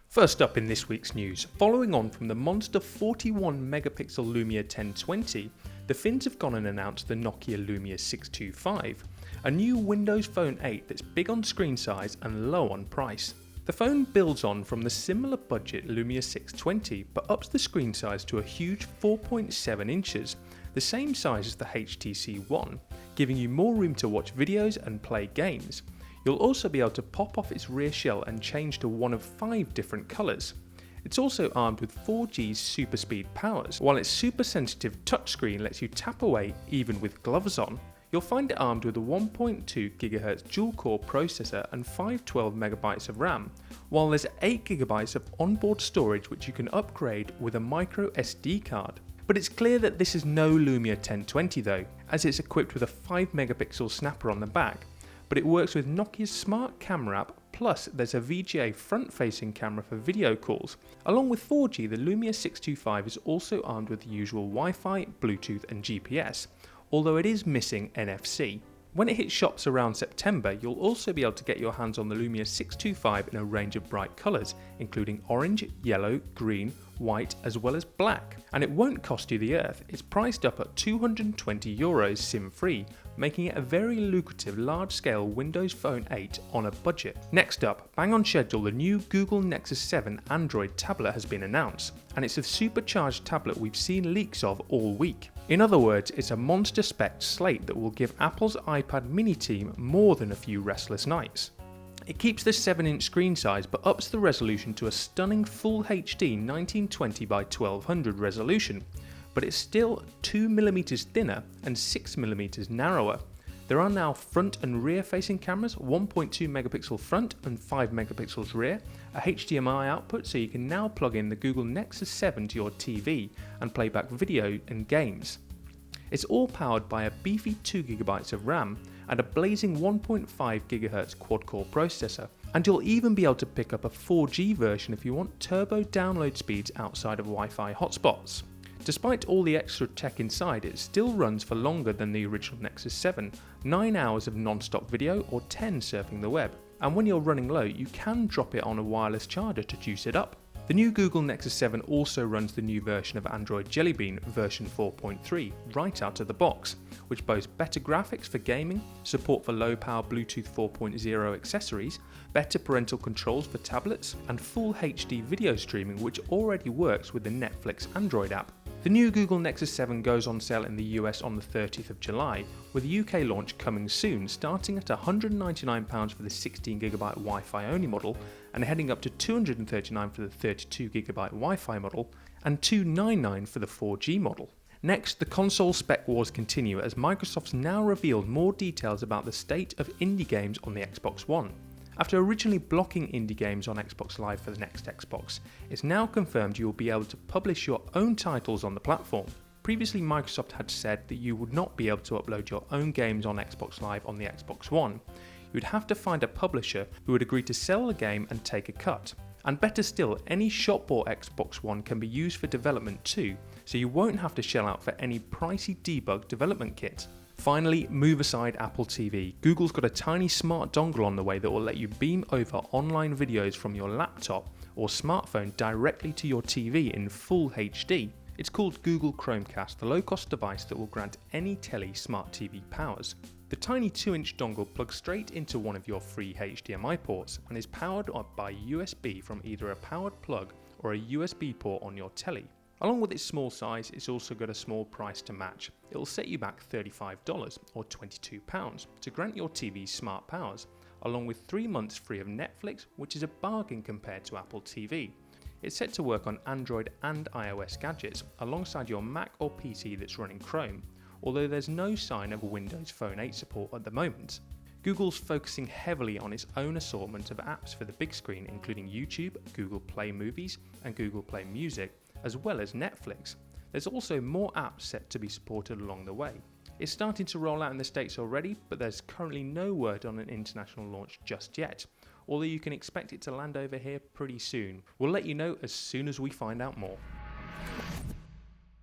First up in this week's news, following on from the monster 41 megapixel Lumia 1020, the Finns have gone and announced the Nokia Lumia 625, a new Windows Phone 8 that's big on screen size and low on price. The phone builds on from the similar budget Lumia 620 but ups the screen size to a huge 4.7 inches, the same size as the HTC One, giving you more room to watch videos and play games. You'll also be able to pop off its rear shell and change to one of 5 different colours. It's also armed with 4G's super speed powers, while its super sensitive touchscreen lets you tap away even with gloves on. You'll find it armed with a 1.2 GHz dual-core processor and 512MB of RAM, while there's 8GB of onboard storage which you can upgrade with a micro SD card. But it's clear that this is no Lumia 1020 though, as it's equipped with a 5MP snapper on the back, but it works with Nokia's smart camera app, plus there's a VGA front-facing camera for video calls. Along with 4G, the Lumia 625 is also armed with the usual Wi-Fi, Bluetooth and GPS, although it is missing NFC. When it hits shops around September, you'll also be able to get your hands on the Lumia 625 in a range of bright colours, including orange, yellow, green, white as well as black. And it won't cost you the earth, it's priced up at €220 SIM-free, making it a very lucrative large-scale Windows Phone 8 on a budget. Next up, bang on schedule, the new Google Nexus 7 Android tablet has been announced, and it's a supercharged tablet we've seen leaks of all week. In other words, it's a monster spec slate that will give Apple's iPad mini team more than a few restless nights. It keeps the 7-inch screen size but ups the resolution to a stunning Full HD 1920 by 1200 resolution, but it's still 2mm thinner and 6mm narrower. There are now front and rear facing cameras, 1.2MP front and 5MP rear, a HDMI output so you can now plug in the Google Nexus 7 to your TV and play back video and games. It's all powered by a beefy 2GB of RAM and a blazing 1.5GHz quad-core processor, and you'll even be able to pick up a 4G version if you want turbo download speeds outside of Wi-Fi hotspots. Despite all the extra tech inside, it still runs for longer than the original Nexus 7, 9 hours of non-stop video or 10 surfing the web, and when you're running low you can drop it on a wireless charger to juice it up. The new Google Nexus 7 also runs the new version of Android Jelly Bean version 4.3 right out of the box, which boasts better graphics for gaming, support for low-power Bluetooth 4.0 accessories, better parental controls for tablets, and full HD video streaming which already works with the Netflix Android app. The new Google Nexus 7 goes on sale in the US on the 30th of July, with the UK launch coming soon, starting at £199 for the 16GB Wi-Fi only model and heading up to £239 for the 32GB Wi-Fi model and £299 for the 4G model. Next, the console spec wars continue as Microsoft's now revealed more details about the state of indie games on the Xbox One. After originally blocking indie games on Xbox Live for the next Xbox, it's now confirmed you will be able to publish your own titles on the platform. Previously, Microsoft had said that you would not be able to upload your own games on Xbox Live on the Xbox One. You would have to find a publisher who would agree to sell the game and take a cut. And better still, any shop-bought Xbox One can be used for development too, so you won't have to shell out for any pricey debug development kit. Finally, move aside Apple TV. Google's got a tiny smart dongle on the way that will let you beam over online videos from your laptop or smartphone directly to your TV in full HD. It's called Google Chromecast, the low-cost device that will grant any telly smart TV powers. The tiny 2-inch dongle plugs straight into one of your free HDMI ports and is powered up by USB from either a powered plug or a USB port on your telly. Along with its small size, it's also got a small price to match. It'll set you back $35 or £22 to grant your TV smart powers, along with 3 months free of Netflix, which is a bargain compared to Apple TV. It's set to work on Android and iOS gadgets alongside your Mac or PC that's running Chrome, although there's no sign of Windows Phone 8 support at the moment. Google's focusing heavily on its own assortment of apps for the big screen, including YouTube, Google Play Movies and Google Play Music, as well as Netflix. There's also more apps set to be supported along the way. It's starting to roll out in the States already, but there's currently no word on an international launch just yet, although you can expect it to land over here pretty soon. We'll let you know as soon as we find out more.